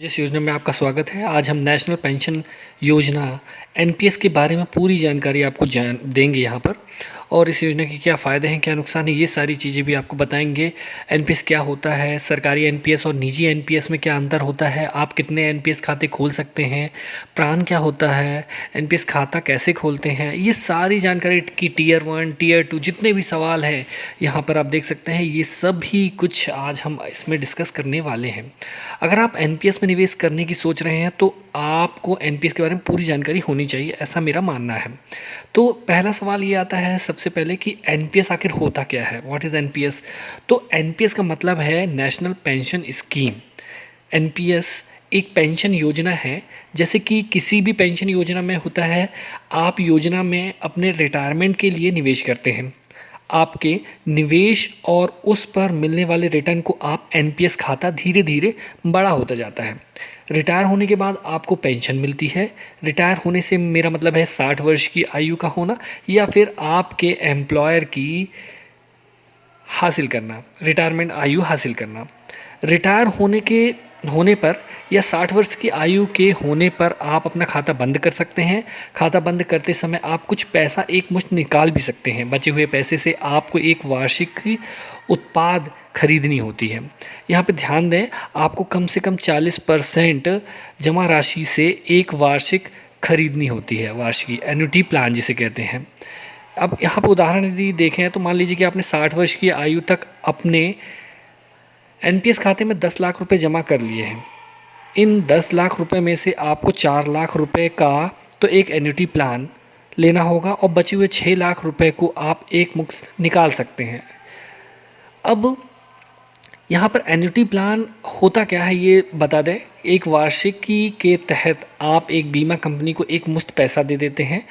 जिस योजना में आपका स्वागत है। आज हम नेशनल पेंशन योजना एनपीएस के बारे में पूरी जानकारी आपको देंगे यहाँ पर। और इस योजना के क्या फ़ायदे हैं, क्या नुकसान है, ये सारी चीज़ें भी आपको बताएंगे। एनपीएस क्या होता है, सरकारी एनपीएस और निजी एनपीएस में क्या अंतर होता है, आप कितने एनपीएस खाते खोल सकते हैं, प्राण क्या होता है, एनपीएस खाता कैसे खोलते हैं, ये सारी जानकारी की टियर 1 टियर 2 जितने भी सवाल हैं यहाँ पर आप देख सकते हैं। ये सभी कुछ आज हम इसमें डिस्कस करने वाले हैं। अगर आप एनपीएस में निवेश करने की सोच रहे हैं तो आपको एनपीएस के बारे में पूरी जानकारी होनी चाहिए, ऐसा मेरा मानना है। तो पहला सवाल ये आता है सबसे पहले कि एनपीएस आखिर होता क्या है, व्हाट इज़ एनपीएस। तो एनपीएस का मतलब है नेशनल पेंशन स्कीम। एनपीएस एक पेंशन योजना है, जैसे कि किसी भी पेंशन योजना में होता है। आप योजना में अपने रिटायरमेंट के लिए निवेश करते हैं। आपके निवेश और उस पर मिलने वाले रिटर्न को आप एनपीएस खाता धीरे धीरे बड़ा होता जाता है। रिटायर होने के बाद आपको पेंशन मिलती है। रिटायर होने से मेरा मतलब है 60 वर्ष की आयु का होना या फिर आपके एम्प्लॉयर की हासिल करना, रिटायरमेंट आयु हासिल करना। रिटायर होने पर या 60 वर्ष की आयु के होने पर आप अपना खाता बंद कर सकते हैं। खाता बंद करते समय आप कुछ पैसा एक मुश्त निकाल भी सकते हैं। बचे हुए पैसे से आपको एक वार्षिक उत्पाद खरीदनी होती है। यहाँ पे ध्यान दें, आपको कम से कम 40% जमा राशि से एक वार्षिक खरीदनी होती है, वार्षिक एन्युटी प्लान जिसे कहते हैं। अब यहाँ पर उदाहरण यदि देखें तो मान लीजिए कि आपने 60 वर्ष की आयु तक अपने एनपीएस खाते में 10 लाख रुपए जमा कर लिए हैं। इन 10 लाख रुपए में से आपको 4 लाख रुपए का तो एक एन्युटी प्लान लेना होगा और बचे हुए 6 लाख रुपए को आप एक मुश्त निकाल सकते हैं। अब यहाँ पर एन्युटी प्लान होता क्या है ये बता दें। एक वार्षिकी के तहत आप एक बीमा कंपनी को एक मुश्त पैसा दे देते हैं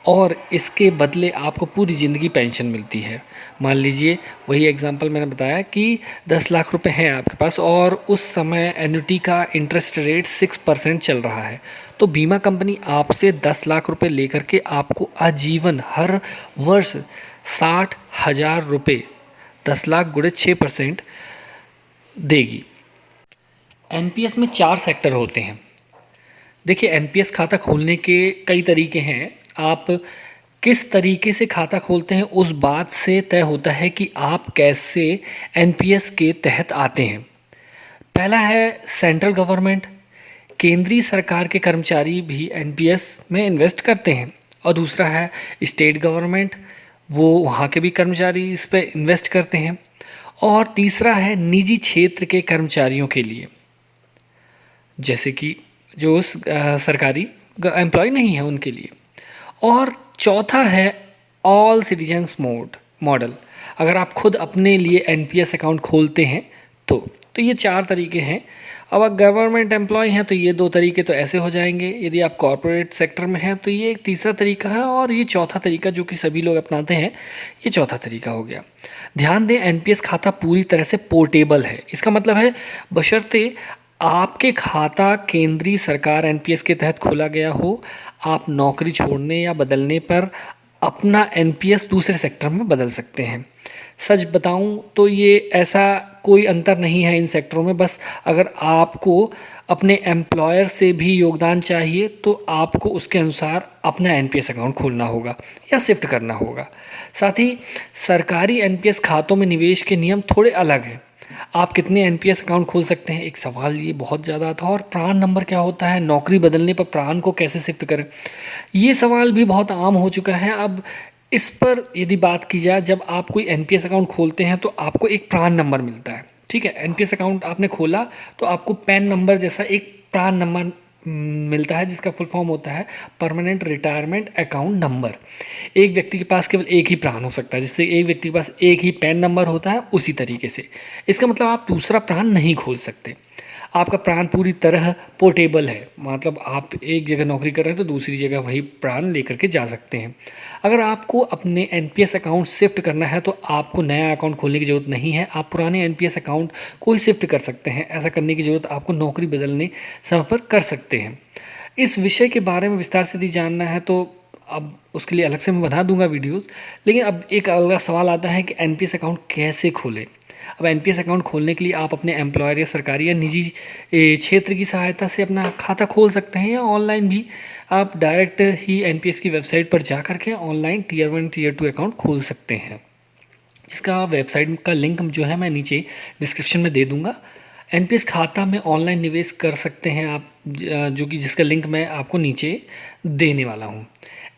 और इसके बदले आपको पूरी ज़िंदगी पेंशन मिलती है। मान लीजिए वही एग्जांपल मैंने बताया कि 10 लाख रुपए हैं आपके पास और उस समय एन्युटी का इंटरेस्ट रेट 6% चल रहा है। तो बीमा कंपनी आपसे 10 लाख रुपए लेकर के आपको आजीवन हर वर्ष 60,000 रुपये, 10 लाख गुणे 6% देगी। एनपीएस में 4 सेक्टर होते हैं। देखिए, एनपीएस खाता खोलने के कई तरीके हैं। आप किस तरीके से खाता खोलते हैं उस बात से तय होता है कि आप कैसे एनपीएस के तहत आते हैं। पहला है सेंट्रल गवर्नमेंट, केंद्रीय सरकार के कर्मचारी भी एनपीएस में इन्वेस्ट करते हैं। और दूसरा है स्टेट गवर्नमेंट, वो वहाँ के भी कर्मचारी इस पर इन्वेस्ट करते हैं। और तीसरा है निजी क्षेत्र के कर्मचारियों के लिए, जैसे कि जो सरकारी एम्प्लॉय नहीं है उनके लिए। और चौथा है ऑल सिटीजन्स मॉडल, अगर आप खुद अपने लिए एनपीएस अकाउंट खोलते हैं तो ये 4 तरीके हैं। अब आप गवर्नमेंट एम्प्लॉय हैं तो ये 2 तरीके तो ऐसे हो जाएंगे। यदि आप कॉरपोरेट सेक्टर में हैं तो ये एक तीसरा तरीका है और ये चौथा तरीका जो कि सभी लोग अपनाते हैं, ये चौथा तरीका हो गया। ध्यान दें, एनपीएस खाता पूरी तरह से पोर्टेबल है। इसका मतलब है बशर्ते आपके खाता केंद्रीय सरकार एनपीएस के तहत खोला गया हो, आप नौकरी छोड़ने या बदलने पर अपना एनपीएस दूसरे सेक्टर में बदल सकते हैं। सच बताऊं तो ये ऐसा कोई अंतर नहीं है इन सेक्टरों में। बस अगर आपको अपने एम्प्लॉयर से भी योगदान चाहिए तो आपको उसके अनुसार अपना एनपीएस अकाउंट खोलना होगा या शिफ्ट करना होगा। साथ ही सरकारी एनपीएस खातों में निवेश के नियम थोड़े अलग हैं। आप कितने एनपीएस अकाउंट खोल सकते हैं, एक सवाल ये बहुत ज़्यादा था। और प्रान नंबर क्या होता है, नौकरी बदलने पर प्रान को कैसे शिफ्ट करें, ये सवाल भी बहुत आम हो चुका है। अब इस पर यदि बात की जाए, जब आप कोई एनपीएस अकाउंट खोलते हैं तो आपको एक प्रान नंबर मिलता है। ठीक है, एनपीएस अकाउंट आपने खोला तो आपको पैन नंबर जैसा एक प्रान नंबर मिलता है, जिसका फुल फॉर्म होता है परमानेंट रिटायरमेंट अकाउंट नंबर। एक व्यक्ति के पास केवल एक ही प्रान हो सकता है, जिससे एक व्यक्ति के पास एक ही पैन नंबर होता है। उसी तरीके से इसका मतलब आप दूसरा प्रान नहीं खोल सकते। आपका प्रान पूरी तरह पोर्टेबल है, मतलब आप एक जगह नौकरी कर रहे हैं तो दूसरी जगह वही प्रान लेकर के जा सकते हैं। अगर आपको अपने एनपीएस अकाउंट शिफ्ट करना है तो आपको नया अकाउंट खोलने की ज़रूरत नहीं है। आप पुराने एनपीएस अकाउंट को ही शिफ्ट कर सकते हैं। ऐसा करने की ज़रूरत आपको नौकरी बदलने समय पर कर सकते हैं। इस विषय के बारे में विस्तार से यदि जानना है तो अब उसके लिए अलग से मैं बना दूंगा वीडियोस। लेकिन अब एक अगला सवाल आता है कि एनपीएस अकाउंट कैसे खोलें। अब एनपीएस अकाउंट खोलने के लिए आप अपने एम्प्लॉयर या सरकारी या निजी क्षेत्र की सहायता से अपना खाता खोल सकते हैं, या ऑनलाइन भी आप डायरेक्ट ही एनपीएस की वेबसाइट पर जा कर के ऑनलाइन टियर 1 टियर 2 अकाउंट खोल सकते हैं, जिसका वेबसाइट का लिंक जो है मैं नीचे डिस्क्रिप्शन में दे दूंगा। एनपीएस खाता में ऑनलाइन निवेश कर सकते हैं आप, जो कि जिसका लिंक मैं आपको नीचे देने वाला हूँ।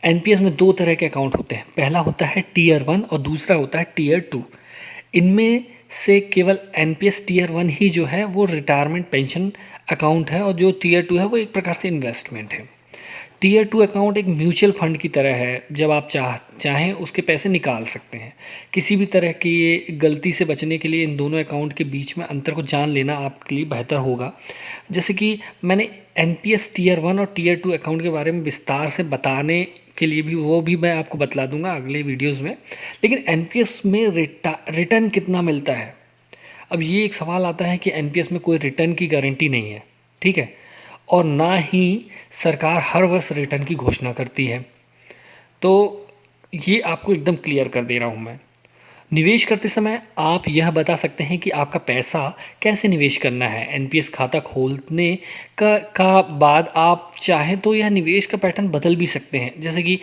एनपीएस में दो तरह के अकाउंट होते हैं, पहला होता है टियर 1 और दूसरा होता है टियर 2। इनमें से केवल एनपीएस टियर 1 ही जो है वो रिटायरमेंट पेंशन अकाउंट है, और जो टियर 2 है वो एक प्रकार से इन्वेस्टमेंट है। टियर 2 अकाउंट एक म्यूचुअल फंड की तरह है, जब आप चाहें उसके पैसे निकाल सकते हैं। किसी भी तरह की गलती से बचने के लिए इन दोनों अकाउंट के बीच में अंतर को जान लेना आपके लिए बेहतर होगा। जैसे कि मैंने एनपीएस टियर 1 और टियर 2 अकाउंट के बारे में विस्तार से बताने के लिए भी वो भी मैं आपको बतला दूंगा अगले वीडियोज़ में। लेकिन एनपीएस में रिटर्न कितना मिलता है, अब ये एक सवाल आता है कि एनपीएस में कोई रिटर्न की गारंटी नहीं है, ठीक है, और ना ही सरकार हर वर्ष रिटर्न की घोषणा करती है। तो ये आपको एकदम क्लियर कर दे रहा हूँ मैं। निवेश करते समय आप यह बता सकते हैं कि आपका पैसा कैसे निवेश करना है। एनपीएस खाता खोलने का बाद आप चाहें तो यह निवेश का पैटर्न बदल भी सकते हैं। जैसे कि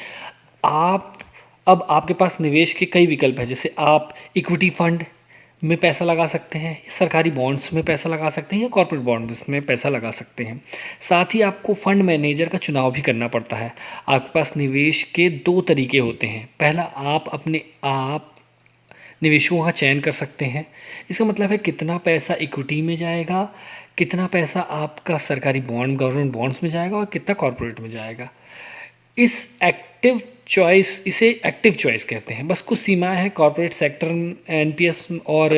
अब आपके पास निवेश के कई विकल्प हैं, जैसे आप इक्विटी फंड में पैसा लगा सकते हैं, सरकारी बॉन्ड्स में पैसा लगा सकते हैं, या कॉर्पोरेट बॉन्ड्स में पैसा लगा सकते हैं। साथ ही आपको फंड मैनेजर का चुनाव भी करना पड़ता है। आपके पास निवेश के दो तरीके होते हैं, पहला आप निवेशों का चयन कर सकते हैं। इसका मतलब है कितना पैसा इक्विटी में जाएगा, कितना पैसा आपका सरकारी बॉन्ड गवर्नमेंट बॉन्ड्स में जाएगा, और कितना कॉर्पोरेट में जाएगा। इसे एक्टिव चॉइस कहते हैं। बस कुछ सीमाएं हैं। कॉर्पोरेट सेक्टर एनपीएस और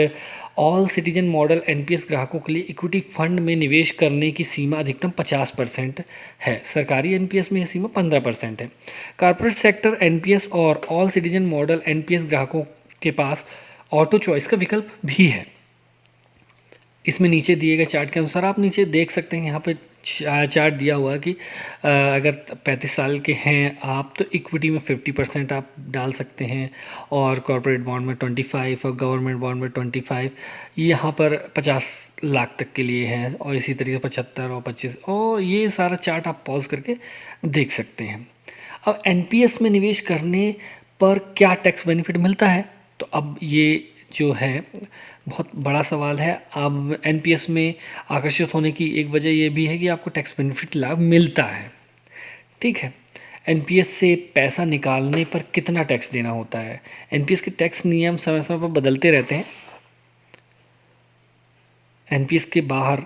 ऑल सिटीजन मॉडल एनपीएस ग्राहकों के लिए इक्विटी फंड में निवेश करने की सीमा अधिकतम 50% है। सरकारी एनपीएस में यह सीमा 15% है। कॉर्पोरेट सेक्टर एनपीएस और ऑल सिटीजन मॉडल एनपीएस ग्राहकों के पास ऑटो चॉइस का विकल्प भी है। इसमें नीचे दिए गए चार्ट के अनुसार आप नीचे देख सकते हैं, यहाँ पे चार्ट दिया हुआ है कि अगर 35 साल के हैं आप तो इक्विटी में 50% आप डाल सकते हैं, और कॉर्पोरेट बॉन्ड में 25 और गवर्नमेंट बॉन्ड में 25। यहाँ पर 50 लाख तक के लिए है, और इसी तरीके 75 और 25, और ये सारा चार्ट आप पॉज करके देख सकते हैं। अब एनपीएस में निवेश करने पर क्या टैक्स बेनिफिट मिलता है, तो अब ये जो है बहुत बड़ा सवाल है। अब एनपीएस में आकर्षित होने की एक वजह यह भी है कि आपको टैक्स बेनिफिट लाभ मिलता है, ठीक है। एनपीएस से पैसा निकालने पर कितना टैक्स देना होता है। एनपीएस के टैक्स नियम समय समय पर बदलते रहते हैं। एनपीएस के बाहर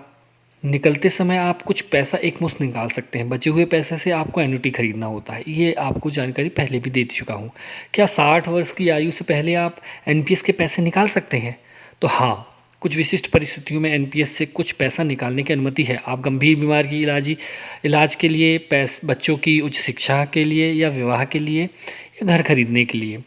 निकलते समय आप कुछ पैसा एक मुश्त निकाल सकते हैं। बचे हुए पैसे से आपको एन्युटी खरीदना होता है। ये आपको जानकारी पहले भी दे चुका हूँ। क्या 60 वर्ष की आयु से पहले आप एनपीएस के पैसे निकाल सकते हैं? तो हाँ, कुछ विशिष्ट परिस्थितियों में एनपीएस से कुछ पैसा निकालने की अनुमति है। आप गंभीर बीमारी की इलाज के लिए, बच्चों की उच्च शिक्षा के लिए, या विवाह के लिए, या घर खरीदने के लिए,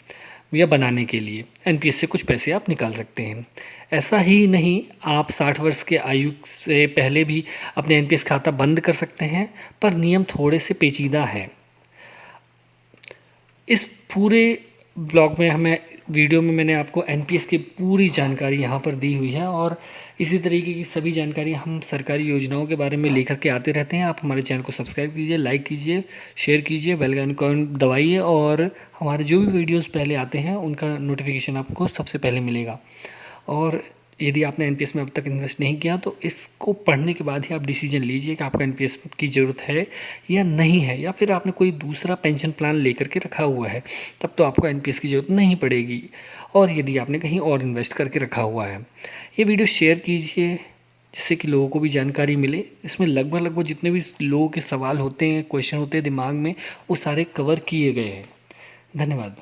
या बनाने के लिए एनपीएस से कुछ पैसे आप निकाल सकते हैं। ऐसा ही नहीं, आप 60 वर्ष के आयु से पहले भी अपने एनपीएस खाता बंद कर सकते हैं, पर नियम थोड़े से पेचीदा हैं। इस पूरे ब्लॉग में वीडियो में मैंने आपको एनपीएस की पूरी जानकारी यहाँ पर दी हुई है, और इसी तरीके की सभी जानकारी हम सरकारी योजनाओं के बारे में लेकर के आते रहते हैं। आप हमारे चैनल को सब्सक्राइब कीजिए, लाइक कीजिए, शेयर कीजिए, बेल आइकन दबाइए, और हमारे जो भी वीडियोस पहले आते हैं उनका नोटिफिकेशन आपको सबसे पहले मिलेगा। और यदि आपने एनपीएस में अब तक इन्वेस्ट नहीं किया तो इसको पढ़ने के बाद ही आप डिसीजन लीजिए कि आपका एनपीएस की ज़रूरत है या नहीं है, या फिर आपने कोई दूसरा पेंशन प्लान लेकर के रखा हुआ है, तब तो आपको एनपीएस की ज़रूरत नहीं पड़ेगी। और यदि आपने कहीं और इन्वेस्ट करके रखा हुआ है, ये वीडियो शेयर कीजिए जिससे कि लोगों को भी जानकारी मिले। इसमें लगभग जितने भी लोगों के सवाल होते हैं, क्वेश्चन होते हैं दिमाग में, वो सारे कवर किए गए हैं। धन्यवाद।